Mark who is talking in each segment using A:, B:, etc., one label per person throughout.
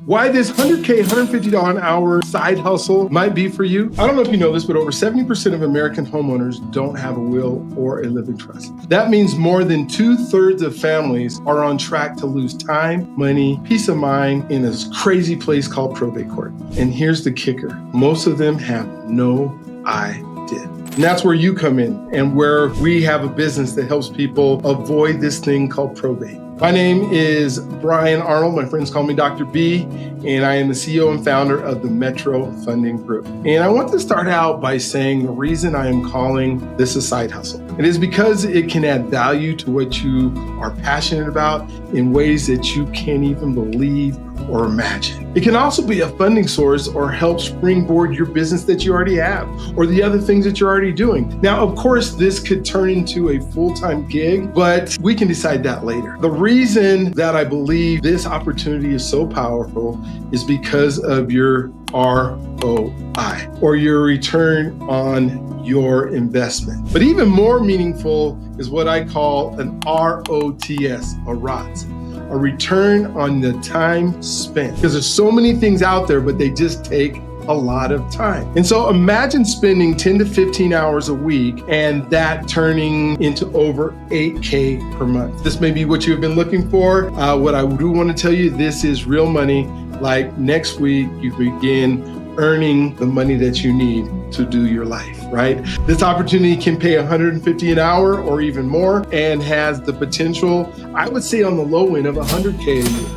A: Why this $100K, $150 an hour side hustle might be for you. I don't know if you know this, but over 70% of American homeowners don't have a will or a living trust. That means more than 2/3 of families are on track to lose time, money, peace of mind in this crazy place called probate court. And here's the kicker. Most of them have no idea. And that's where you come in and where we have a business that helps people avoid this thing called probate. My name is Brian Arnold. My friends call me Dr. B, and I am the CEO and founder of the Metro Funding Group. And I want to start out by saying the reason I am calling this a side hustle. It is because it can add value to what you are passionate about in ways that you can't even believe or imagine. It can also be a funding source or help springboard your business that you already have or the other things that you're already doing. Now, of course, this could turn into a full-time gig, but we can decide that later. The reason that I believe this opportunity is so powerful is because of your ROI, or your return on your investment. But even more meaningful is what I call an ROTS, a ROTS. A return on the time spent. Because there's so many things out there, but they just take a lot of time. And so imagine spending 10 to 15 hours a week and that turning into over 8K per month. This may be what you've been looking for. What I do want to tell you, this is real money. Like next week, you begin earning the money that you need to do your life, right? This opportunity can pay $150 an hour or even more and has the potential, I would say on the low end of $100K a year.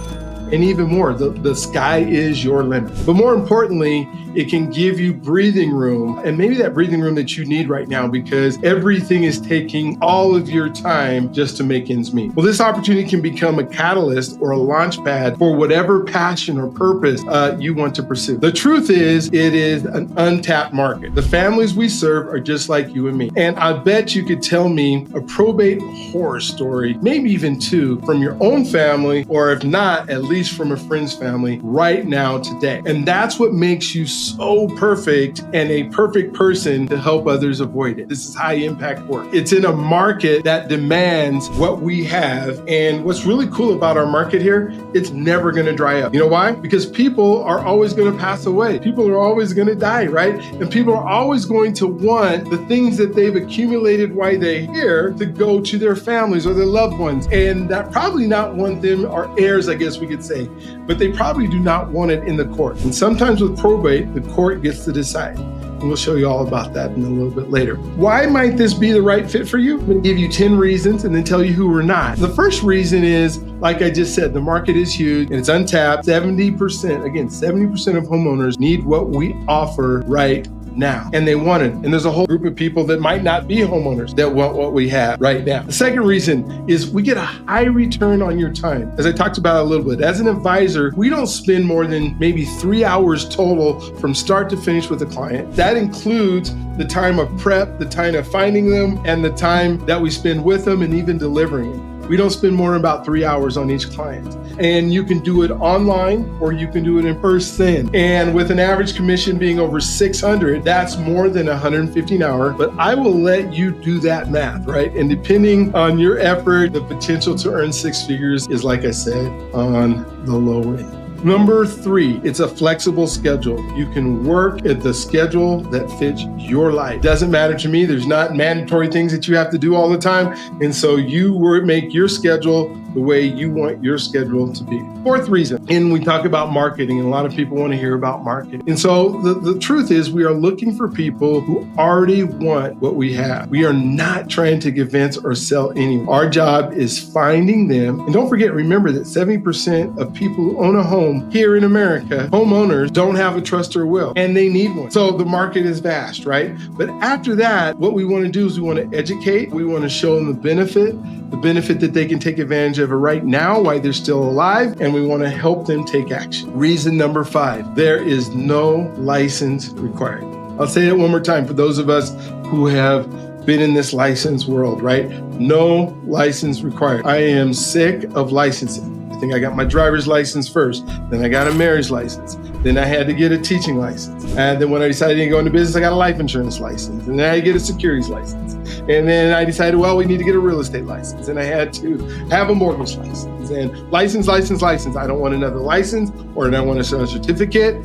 A: And even more, the sky is your limit. But more importantly, it can give you breathing room, and maybe that breathing room that you need right now because everything is taking all of your time just to make ends meet. Well, this opportunity can become a catalyst or a launch pad for whatever passion or purpose you want to pursue. The truth is, it is an untapped market. The families we serve are just like you and me. And I bet you could tell me a probate horror story, maybe even two, from your own family, or if not, at least from a friend's family right now today. And that's what makes you so perfect and a perfect person to help others avoid it. This is high impact work. It's in a market that demands what we have. And what's really cool about our market here, it's never going to dry up. You know why? Because people are always going to pass away. People are always going to die, right? And people are always going to want the things that they've accumulated while they're here to go to their families or their loved ones. And that probably not want them, or heirs, I guess we could say, but they probably do not want it in the court. And sometimes with probate, the court gets to decide. And we'll show you all about that in a little bit later. Why might this be the right fit for you? I'm going to give you 10 reasons and then tell you who we're not. The first reason is, like I just said, the market is huge and it's untapped. 70%, again, 70% of homeowners need what we offer right now, and they want it. And there's a whole group of people that might not be homeowners that want what we have right now. The second reason is we get a high return on your time. As I talked about a little bit, as an advisor, we don't spend more than maybe 3 hours total from start to finish with a client. That includes the time of prep, the time of finding them, and the time that we spend with them and even delivering them. We don't spend more than about 3 hours on each client. And you can do it online or you can do it in person. And with an average commission being over $600, that's more than $150 an hour. But I will let you do that math, right? And depending on your effort, the potential to earn 6 figures is, like I said, on the low end. Number 3, it's a flexible schedule. You can work at the schedule that fits your life. Doesn't matter to me. There's not mandatory things that you have to do all the time. And so you make your schedule the way you want your schedule to be. Fourth reason, and we talk about marketing, and a lot of people want to hear about marketing. And so the truth is we are looking for people who already want what we have. We are not trying to convince or sell anyone. Our job is finding them. And don't forget, remember that 70% of people who own a home here in America, homeowners, don't have a trust or will, and they need one. So the market is vast, right? But after that, what we want to do is we want to educate. We want to show them the benefit that they can take advantage of it right now while they're still alive, and we want to help them take action. Reason number 5, there is no license required. I'll say it one more time for those of us who have been in this license world, right? No license required. I am sick of licensing. everything. I got my driver's license first, then I got a marriage license, then I had to get a teaching license. And then when I decided to go into business, I got a life insurance license, and then I had to get a securities license. And then I decided, well, we need to get a real estate license, and I had to have a mortgage license. And license. I don't want another license, or I don't want a certificate.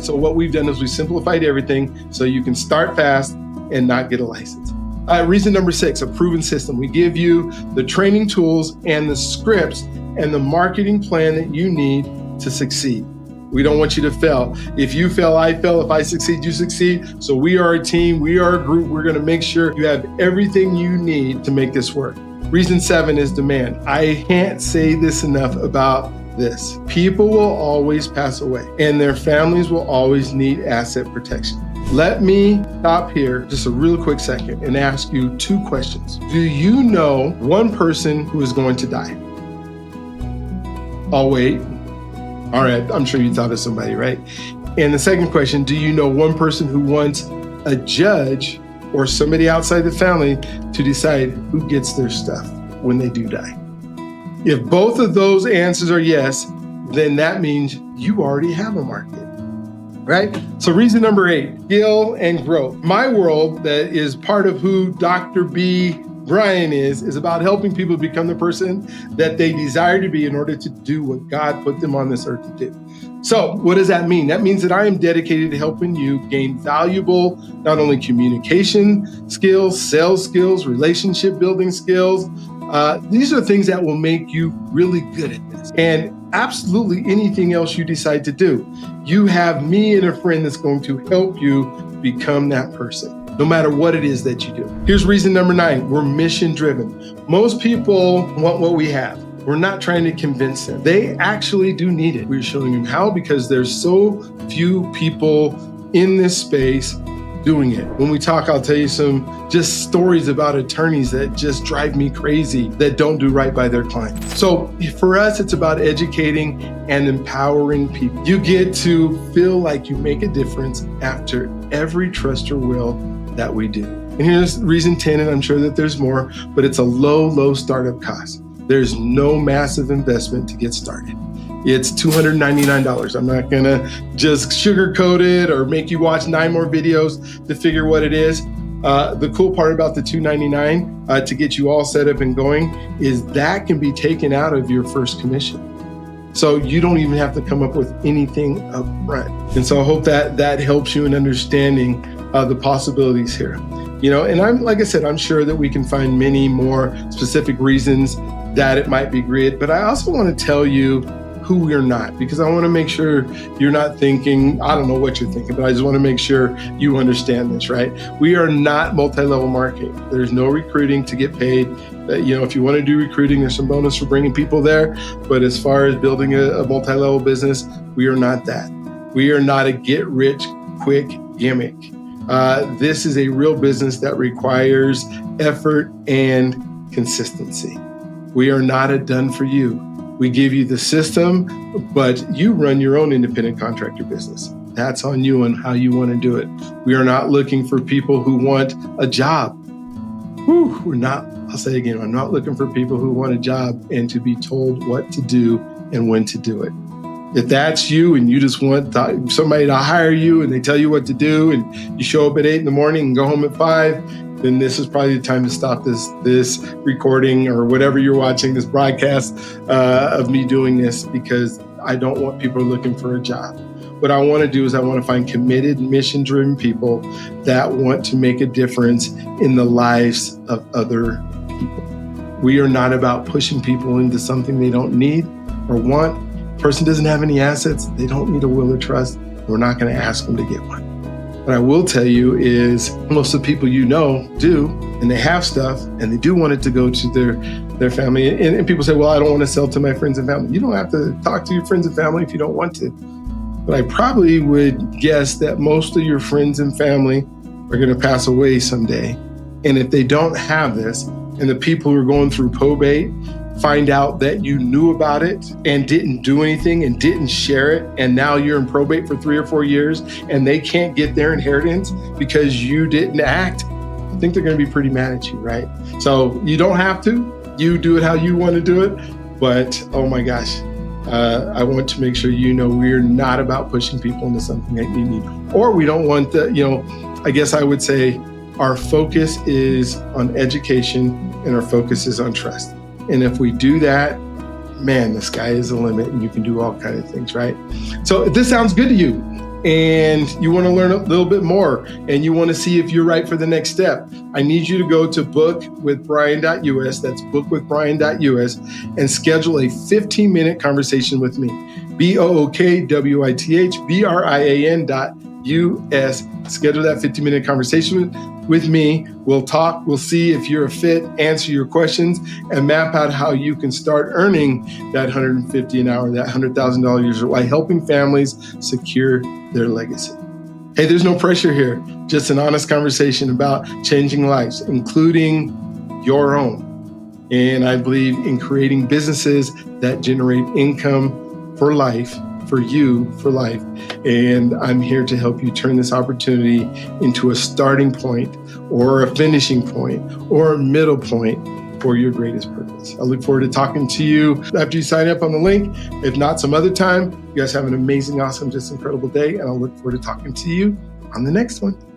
A: So what we've done is we simplified everything so you can start fast and not get a license. Reason number 6, a proven system. We give you the training tools and the scripts and the marketing plan that you need to succeed. We don't want you to fail. If you fail, I fail. If I succeed, you succeed. So we are a team. We are a group. We're going to make sure you have everything you need to make this work. Reason 7 is demand. I can't say this enough about this. People will always pass away, and their families will always need asset protection. Let me stop here just a real quick second and ask you 2 questions. Do you know one person who is going to die? I'll wait. All right, I'm sure you thought of somebody, right? And the second question, do you know one person who wants a judge or somebody outside the family to decide who gets their stuff when they do die? If both of those answers are yes, then that means you already have a market, right? So reason number 8, skill and growth. My world, that is part of who Dr. B. Brian is about helping people become the person that they desire to be in order to do what God put them on this earth to do. So what does that mean? That means that I am dedicated to helping you gain valuable, not only communication skills, sales skills, relationship building skills. These are things that will make you really good at this. And absolutely anything else you decide to do. You have me and a friend that's going to help you become that person, no matter what it is that you do. Here's reason number 9. We're mission driven. Most people want what we have. We're not trying to convince them. They actually do need it. We're showing them how, because there's so few people in this space doing it. When we talk, I'll tell you some just stories about attorneys that just drive me crazy that don't do right by their clients. So for us, it's about educating and empowering people. You get to feel like you make a difference after every trust or will that we do. And here's reason 10, and I'm sure that there's more, but it's a low startup cost. There's no massive investment to get started. It's $299. I'm not gonna just sugarcoat it or make you watch 9 more videos to figure what it is. The cool part about the $299 to get you all set up and going is that can be taken out of your first commission. So you don't even have to come up with anything up front. And so I hope that helps you in understanding the possibilities here. You know, and like I said, I'm sure that we can find many more specific reasons that it might be great, but I also want to tell you who we're not, because I want to make sure you're not thinking, I don't know what you're thinking, but I just want to make sure you understand this, right? We are not multi-level marketing. There's no recruiting to get paid. You know, if you want to do recruiting, there's some bonus for bringing people there. But as far as building a multi-level business, we are not that. We are not a get rich quick gimmick. This is a real business that requires effort and consistency. We are not a done for you. We give you the system, but you run your own independent contractor business. That's on you and how you want to do it. We are not looking for people who want a job. We're not, I'll say again, I'm not looking for people who want a job and to be told what to do and when to do it. If that's you and you just want somebody to hire you and they tell you what to do and you show up at 8 in the morning and go home at 5, then this is probably the time to stop this recording or whatever you're watching, this broadcast of me doing this, because I don't want people looking for a job. What I want to do is I want to find committed, mission-driven people that want to make a difference in the lives of other people. We are not about pushing people into something they don't need or want. Person doesn't have any assets, they don't need a will or trust. We're not going to ask them to get one. What I will tell you is most of the people you know do, and they have stuff, and they do want it to go to their family. And people say, well, I don't want to sell to my friends and family. You don't have to talk to your friends and family if you don't want to. But I probably would guess that most of your friends and family are going to pass away someday. And if they don't have this, and the people who are going through probate find out that you knew about it and didn't do anything and didn't share it, and now you're in probate for 3 or 4 years and they can't get their inheritance because you didn't act, I think they're going to be pretty mad at you, right? So you don't have to. You do it how you want to do it. But oh my gosh, I want to make sure you know we're not about pushing people into something that you need, or we don't want the, I guess I would say our focus is on education and our focus is on trust. And if we do that, man, the sky is the limit and you can do all kinds of things, right? So if this sounds good to you and you want to learn a little bit more and you want to see if you're right for the next step, I need you to go to bookwithbrian.us, that's bookwithbrian.us, and schedule a 15-minute conversation with me. bookwithbrian.us. Schedule that 15-minute conversation with me. We'll talk, we'll see if you're a fit, answer your questions, and map out how you can start earning that $150 an hour, that $100,000 a year, while helping families secure their legacy. Hey, there's no pressure here, just an honest conversation about changing lives, including your own. And I believe in creating businesses that generate income for life, for you, for life. And I'm here to help you turn this opportunity into a starting point or a finishing point or a middle point for your greatest purpose. I look forward to talking to you after you sign up on the link. If not, some other time. You guys have an amazing, awesome, just incredible day. And I'll look forward to talking to you on the next one.